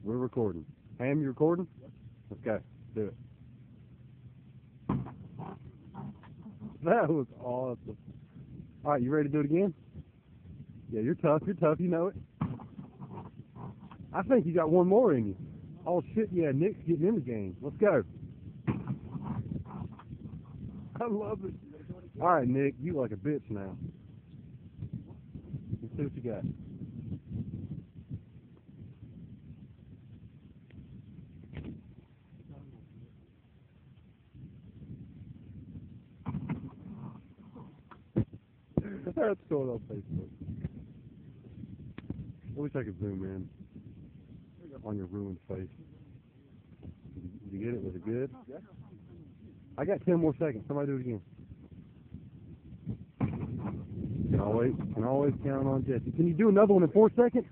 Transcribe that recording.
We're recording. Ham, you recording? Okay, do it. That was awesome. All right, you ready to do it again? Yeah, you're tough. You're tough. You know it. I think you got one more in you. Oh, shit, yeah, Nick's getting in the game. Let's go. I love it. All right, Nick, you like a bitch now. Let's see what you got. That's going on Facebook. I wish I could zoom in on your ruined face. Did you get it? Was it good? I got 10 more seconds. Somebody do it again. Can always count on Jesse. Can you do another one in 4 seconds?